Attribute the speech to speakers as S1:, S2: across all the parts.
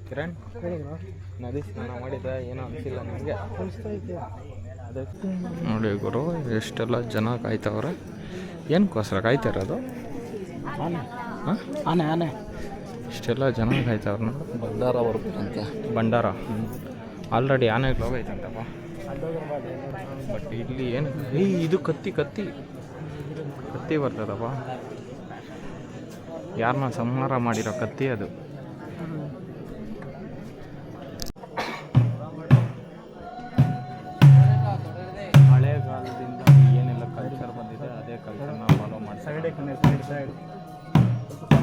S1: ಕಿರಣ್ ನದಿ ಸ್ನಾನ ಮಾಡಿದ್ರೆ ಏನೋ ಅನಿಸಿಲ್ಲ ನಿಮಗೆ? ನೋಡಿ ಗುರು, ಎಷ್ಟೆಲ್ಲ ಜನ ಕಾಯ್ತವ್ರೆ. ಏನಕ್ಕೋಸ್ಕರ ಕಾಯ್ತಿರೋದು?
S2: ಆನೆ ಆನೆ
S1: ಇಷ್ಟೆಲ್ಲ ಜನ ಕಾಯ್ತವ್ರ ನೋಡಿ.
S2: ಭಂಡಾರ ಬರ್ಬೇಕಂತೆ.
S1: ಭಂಡಾರ ಆಲ್ರೆಡಿ ಆನೆಗೆ ಹೋಗೈತಂತಪ್ಪ. ಬಟ್ ಇಲ್ಲಿ ಏನು ಇದು ಕತ್ತಿ ಕತ್ತಿ ಕತ್ತಿ ಬರ್ತದಪ್ಪ. ಯಾರನ್ನ ಸಂಹಾರ ಮಾಡಿರೋ ಕತ್ತಿ ಅದು. ಹಳೆಗಾಲದಿಂದ ಏನೆಲ್ಲ ಕಲ್ಚರ್ ಬಂದಿದೆ ಅದೇ ಕಲ್ಚರ್ನ ಫಾಲೋ ಮಾಡ್ತಾರೆ.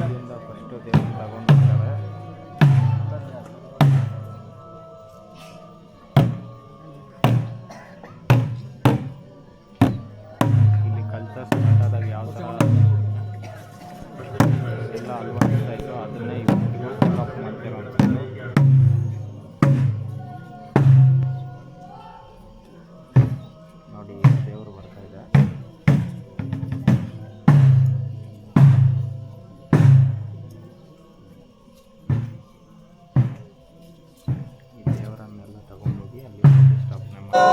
S1: ಇಲ್ಲಿಂದ ಫಸ್ಟು ದೇವ್ರನ್ನ ತಗೊಂಡು ಹೋಗ್ತಾರೆ. ಇಲ್ಲಿ ಕಲ್ಚರ್ ಸ್ಟಾರ್ಟಾದಾಗ ಯಾವ ಥರ ಎಲ್ಲ ಅಳವಡಿಸ್ತಾ ಇದ್ರು ಅದನ್ನೇ ಇವತ್ತಿಗೂ ಫಾಲೋ ಮಾಡ್ತಿರೋಂಥದ್ದು. ನೋಡಿ ದೇವರು ಬರ್ತಾ ಇದೆ. ಈ ದೇವರನ್ನೆಲ್ಲ ತಗೊಂಡೋಗಿ ಅಲ್ಲಿ ಪ್ರತಿಷ್ಠಾಪನೆ ಮಾಡಿ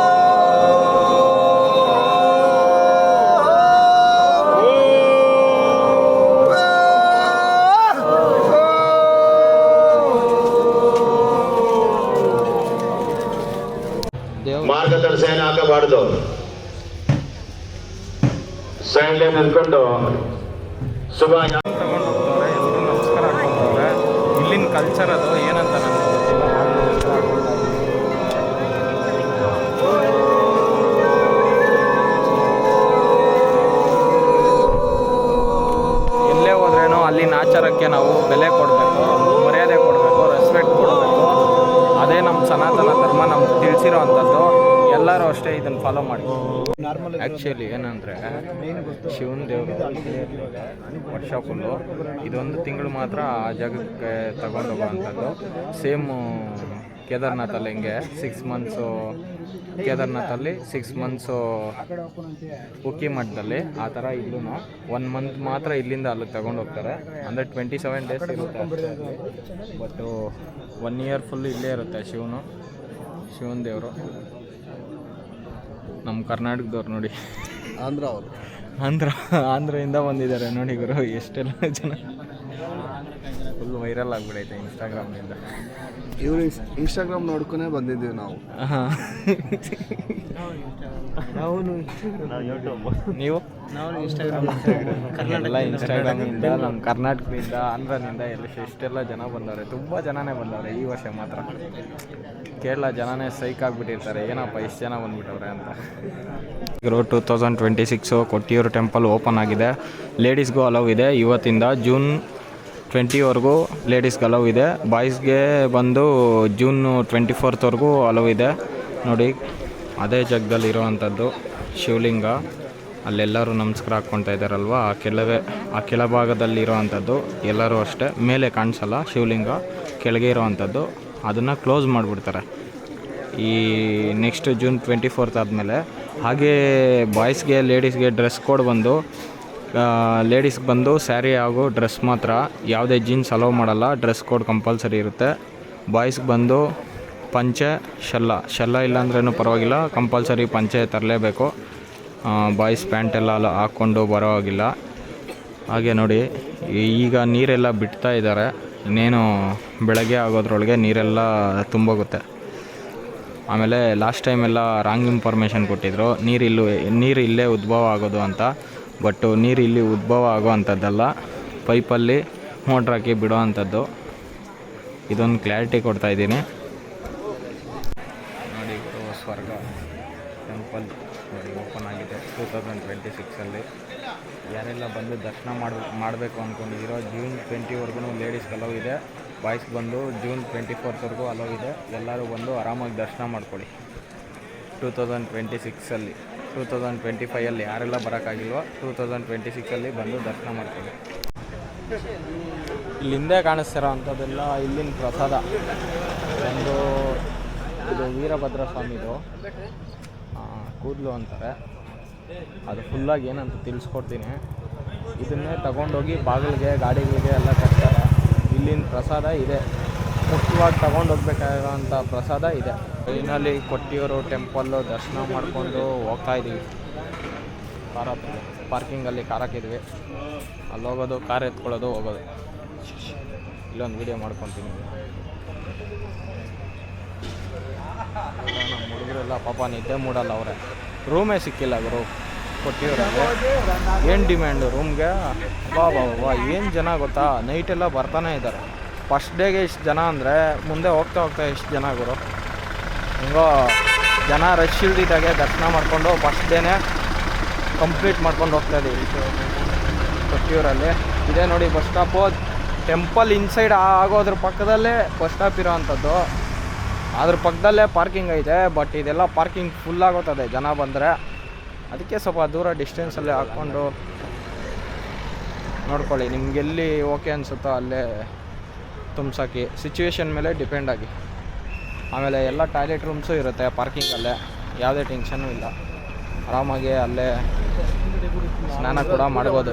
S3: ಮಾರ್ಗದರ್ಶನ ಹಾಕಬಾರ್ದು. ಸೈಡ್ ನಿಂತ್ಕೊಂಡು ಶುಭ
S1: ತಗೊಂಡು ಹೋಗ್ತವ್ರೆ. ಎಲ್ಲರೂ ನಮಸ್ಕಾರ ಹಾಕ್ಕೊಂತವ್ರೆ. ಇಲ್ಲಿನ ಕಲ್ಚರ್ ಅದು ಏನಂತ ನನಗೆ ಗೊತ್ತಿಲ್ಲ. ಎಲ್ಲೇ ಹೋದ್ರೇನೋ ಅಲ್ಲಿನ ಆಚಾರಕ್ಕೆ ನಾವು ಬೆಲೆ ಕೊಡಬೇಕು, ಮರ್ಯಾದೆ ಕೊಡಬೇಕು, ರೆಸ್ಪೆಕ್ಟ್ ಕೊಡಬೇಕು. ಅದೇ ನಮ್ಮ ಸನಾತನ ಧರ್ಮ ನಮ್ಗೆ ತಿಳಿಸಿರೋ ಅಂಥದ್ದು. ಎಲ್ಲರೂ ಅಷ್ಟೇ ಇದನ್ನು ಫಾಲೋ ಮಾಡಿ. ಆ್ಯಕ್ಚುಲಿ ಏನಂದರೆ ಶಿವನ ದೇವರು ವರ್ಷ ಫುಲ್ಲು ಇದೊಂದು ತಿಂಗಳು ಮಾತ್ರ ಆ ಜಾಗಕ್ಕೆ ತಗೊಂಡೋಗೋವಂಥದ್ದು. ಸೇಮು ಕೇದಾರ್ನಾಥಲ್ಲಿ ಹೆಂಗೆ 6 ಮಂತ್ಸು ಕೇದಾರ್ನಾಥಲ್ಲಿ 6 ಮಂತ್ಸು ಉಕ್ಕಿ ಮಠದಲ್ಲಿ ಆ ಥರ ಇಲ್ಲೂ 1 ಮಂತ್ ಮಾತ್ರ ಇಲ್ಲಿಂದ ಅಲ್ಲಿಗೆ ತಗೊಂಡೋಗ್ತಾರೆ. ಅಂದರೆ 27 ಡೇಸ್ ಇರುತ್ತೆ. ಬಟ್ಟು 1 ಇಯರ್ ಫುಲ್ ಇಲ್ಲೇ ಇರುತ್ತೆ ಶಿವನ ದೇವರು. ನಮ್ಮ ಕರ್ನಾಟಕದವ್ರು ನೋಡಿ, ಆಂಧ್ರದಿಂದ ಬಂದಿದ್ದಾರೆ ನೋಡಿ ಗುರು. ಎಷ್ಟೆಲ್ಲ ಜನ ಫುಲ್ ವೈರಲ್ ಆಗಿಬಿಡೈತೆ ಇನ್ಸ್ಟಾಗ್ರಾಮ್ನಿಂದ.
S2: ಇವರು ಇನ್ಸ್ಟಾಗ್ರಾಮ್ ನೋಡ್ಕೊಂಡೇ ಬಂದಿದ್ದೀವಿ ನಾವು.
S1: ನೀವು ಎಲ್ಲ ಇನ್ಸ್ಟಾಗ್ರಾಮಿಂದ, ನಮ್ಮ ಕರ್ನಾಟಕದಿಂದ, ಆಂಧ್ರನಿಂದ ಎಲ್ಲ ಎಷ್ಟೆಲ್ಲ ಜನ ಬಂದವ್ರೆ. ತುಂಬ ಜನನೇ ಬಂದವ್ರೆ ಈ ವರ್ಷ ಮಾತ್ರ. ಕೇರಳ ಜನನೇ ಸೈಕ್ ಆಗಿಬಿಟ್ಟಿರ್ತಾರೆ, ಏನಪ್ಪ ಇಷ್ಟು ಜನ ಬಂದುಬಿಟ್ಟವ್ರೆ ಅಂತ. 2026 ಕೊಟ್ಟಿಯೂರು ಟೆಂಪಲ್ ಓಪನ್ ಆಗಿದೆ. ಲೇಡೀಸ್ಗೂ ಅಲೌ ಇದೆ. ಇವತ್ತಿಂದ ಜೂನ್ 20ವರೆಗೂ ಲೇಡೀಸ್ಗೆ ಅಲೌ ಇದೆ. ಬಾಯ್ಸ್ಗೆ ಬಂದು ಜೂನ್ 24ವರೆಗೂ ಅಲೌ ಇದೆ. ನೋಡಿ ಅದೇ ಜಾಗದಲ್ಲಿ ಇರೋವಂಥದ್ದು ಶಿವಲಿಂಗ. ಅಲ್ಲೆಲ್ಲರೂ ನಮಸ್ಕಾರ ಹಾಕ್ಕೊಳ್ತಾ ಇದ್ದಾರಲ್ವ, ಆ ಕೆಳಭಾಗದಲ್ಲಿ ಇರೋವಂಥದ್ದು. ಎಲ್ಲರೂ ಅಷ್ಟೇ, ಮೇಲೆ ಕಾಣಿಸಲ್ಲ ಶಿವಲಿಂಗ, ಕೆಳಗೆ ಇರೋವಂಥದ್ದು. ಅದನ್ನು ಕ್ಲೋಸ್ ಮಾಡಿಬಿಡ್ತಾರೆ ಈ ನೆಕ್ಸ್ಟ್ ಜೂನ್ 24 ಆದಮೇಲೆ. ಹಾಗೇ ಬಾಯ್ಸ್ಗೆ ಲೇಡೀಸ್ಗೆ ಡ್ರೆಸ್ ಕೋಡ್ ಬಂದು ಲೇಡೀಸ್ಗೆ ಬಂದು ಸ್ಯಾರಿ ಹಾಗೂ ಡ್ರೆಸ್ ಮಾತ್ರ, ಯಾವುದೇ ಜೀನ್ಸ್ ಅಲೋ ಮಾಡಲ್ಲ. ಡ್ರೆಸ್ ಕೋಡ್ ಕಂಪಲ್ಸರಿ ಇರುತ್ತೆ. ಬಾಯ್ಸ್ಗೆ ಬಂದು ಪಂಚೆ ಶೆಲ್ಲ ಇಲ್ಲಾಂದ್ರೂ ಪರವಾಗಿಲ್ಲ, ಕಂಪಲ್ಸರಿ ಪಂಚೆ ತರಲೇಬೇಕು. ಬಾಯ್ಸ್ ಪ್ಯಾಂಟ್ ಎಲ್ಲ ಹಾಕ್ಕೊಂಡು ಬರೋ ಹಾಗಿಲ್ಲ. ಹಾಗೆ ನೋಡಿ ಈಗ ನೀರೆಲ್ಲ ಬಿಡ್ತಾ ಇದ್ದಾರೆ. ಇನ್ನೇನು ಬೆಳಗ್ಗೆ ಆಗೋದ್ರೊಳಗೆ ನೀರೆಲ್ಲ ತುಂಬೋಗುತ್ತೆ. ಆಮೇಲೆ ಲಾಸ್ಟ್ ಟೈಮೆಲ್ಲ ರಾಂಗ್ ಇನ್ಫಾರ್ಮೇಷನ್ ಕೊಟ್ಟಿದ್ರು, ನೀರು ಇಲ್ಲೇ ಉದ್ಭವ ಆಗೋದು ಅಂತ. ಬಟ್ ನೀರು ಇಲ್ಲಿ ಉದ್ಭವ ಆಗೋ ಅಂಥದ್ದಲ್ಲ, ಪೈಪಲ್ಲಿ ಮೋಟ್ರ್ ಹಾಕಿ ಬಿಡೋ ಅಂಥದ್ದು. ಇದೊಂದು ಕ್ಲಾರಿಟಿ ಕೊಡ್ತಾಯಿದ್ದೀನಿ ನೋಡಿ. ಸ್ವರ್ಗ ಟೆಂಪಲ್ ನೋಡಿ ಓಪನ್ ಆಗಿದೆ 2026ಅಲ್ಲಿ. ಯಾರೆಲ್ಲ ಬಂದು ದರ್ಶನ ಮಾಡಬೇಕು ಅಂದ್ಕೊಂಡಿದ್ದೀರೋ ಜೂನ್ 20ವರೆಗೂ ಲೇಡೀಸ್ಗೆ ಅಲೌ ಇದೆ. ಬಾಯ್ಸ್ಗೆ ಬಂದು ಜೂನ್ 24ವರೆಗೂ ಅಲೌ ಇದೆ. ಎಲ್ಲರೂ ಬಂದು ಆರಾಮಾಗಿ ದರ್ಶನ ಮಾಡ್ಕೊಳ್ಳಿ 2026ಅಲ್ಲಿ. 2025ಅಲ್ಲಿ ಯಾರೆಲ್ಲ ಬರೋಕ್ಕಾಗಿಲ್ವೋ 2026ಅಲ್ಲಿ ಬಂದು ದರ್ಶನ ಮಾಡ್ಕೊಳ್ಳಿ. ಇಲ್ಲಿ ಹಿಂದೆ ಕಾಣಿಸ್ತಿರೋ ಅಂಥದ್ದೆಲ್ಲ ಇಲ್ಲಿನ ಪ್ರಸಾದ. ಒಂದು ಇದು ವೀರಭದ್ರ ಸ್ವಾಮಿದು ಕೂದಲು ಅಂತಾರೆ. ಅದು ಫುಲ್ಲಾಗಿ ಏನಂತ ತಿಳಿಸ್ಕೊಡ್ತೀನಿ. ಇದನ್ನೇ ತಗೊಂಡೋಗಿ ಬಾಗಿಲಿಗೆ ಗಾಡಿಗಳಿಗೆ ಎಲ್ಲ ಕಟ್ತಾರೆ. ಇಲ್ಲಿನ ಪ್ರಸಾದ ಇದೆ, ಮುಖ್ಯವಾಗಿ ತಗೊಂಡೋಗ್ಬೇಕಾಗಿರೋಂಥ ಪ್ರಸಾದ ಇದೆ. ಫೈನಲಿ ಕೊಟ್ಟಿಯೂರು ಟೆಂಪಲ್ಲು ದರ್ಶನ ಮಾಡಿಕೊಂಡು ಹೋಗ್ತಾ ಇದ್ದೀವಿ. ಕಾರ ಪಾರ್ಕಿಂಗಲ್ಲಿ ಕಾರ್ ಹಾಕಿದ್ವಿ, ಅಲ್ಲಿ ಹೋಗೋದು, ಕಾರ್ ಎತ್ಕೊಳ್ಳೋದು, ಹೋಗೋದು. ಇಲ್ಲೊಂದು ವೀಡಿಯೋ ಮಾಡ್ಕೊತೀನಿ. ನಮ್ಮ ಹುಡುಗರೆಲ್ಲ ಪಾಪ ನಿದ್ದೆ ಮೂಡಲ್ಲ ಅವರೇ. ರೂಮೇ ಸಿಕ್ಕಿಲ್ಲ ಗುರು ಕೊಟ್ಟಿಯೂರಲ್ಲಿ. ಏನು ಡಿಮ್ಯಾಂಡು ರೂಮ್ಗೆ, ಬಾ ಏನು ಜನ ಗೊತ್ತಾ, ನೈಟೆಲ್ಲ ಬರ್ತಾನೆ ಇದ್ದಾರೆ. ಫಸ್ಟ್ ಡೇಗೆ ಇಷ್ಟು ಜನ ಅಂದರೆ ಮುಂದೆ ಹೋಗ್ತಾ ಎಷ್ಟು ಜನ ಗುರು. ಹಿಂಗೋ ಜನ ರಶ್ ಇಲ್ದಿದ್ದಾಗೆ ದರ್ಶನ ಮಾಡಿಕೊಂಡು ಫಸ್ಟ್ ಡೇನೇ ಕಂಪ್ಲೀಟ್ ಮಾಡ್ಕೊಂಡು ಹೋಗ್ತಾ ಇದ್ದೀವಿ ಕೊಟ್ಟಿಯೂರಲ್ಲಿ. ಇದೇ ನೋಡಿ ಬಸ್ ಸ್ಟಾಪು. ಟೆಂಪಲ್ ಇನ್ಸೈಡ್ ಆಗೋದ್ರ ಪಕ್ಕದಲ್ಲೇ ಬಸ್ ಸ್ಟಾಪ್ ಇರೋ ಅಂಥದ್ದು. ಅದ್ರ ಪಕ್ಕದಲ್ಲೇ ಪಾರ್ಕಿಂಗ್ ಐತೆ, ಬಟ್ ಇದೆಲ್ಲ ಪಾರ್ಕಿಂಗ್ ಫುಲ್ ಆಗೋತದೆ ಜನ ಬಂದರೆ. ಅದಕ್ಕೆ ಸ್ವಲ್ಪ ದೂರ ಡಿಸ್ಟೆನ್ಸಲ್ಲೇ ಹಾಕ್ಕೊಂಡು ನೋಡ್ಕೊಳ್ಳಿ. ನಿಮಗೆಲ್ಲಿ ಓಕೆ ಅನಿಸುತ್ತೋ ಅಲ್ಲೇ ತುಂಬ್ಸೋಕ್ಕೆ, ಸಿಚುವೇಶನ್ ಮೇಲೆ ಡಿಪೆಂಡ್ ಆಗಿ. ಆಮೇಲೆ ಎಲ್ಲ ಟಾಯ್ಲೆಟ್ ರೂಮ್ಸು ಇರುತ್ತೆ ಪಾರ್ಕಿಂಗಲ್ಲೇ, ಯಾವುದೇ ಟೆನ್ಷನ್ನೂ ಇಲ್ಲ. ಆರಾಮಾಗಿ ಅಲ್ಲೇ ಸ್ನಾನ ಕೂಡ ಮಾಡ್ಬೋದು.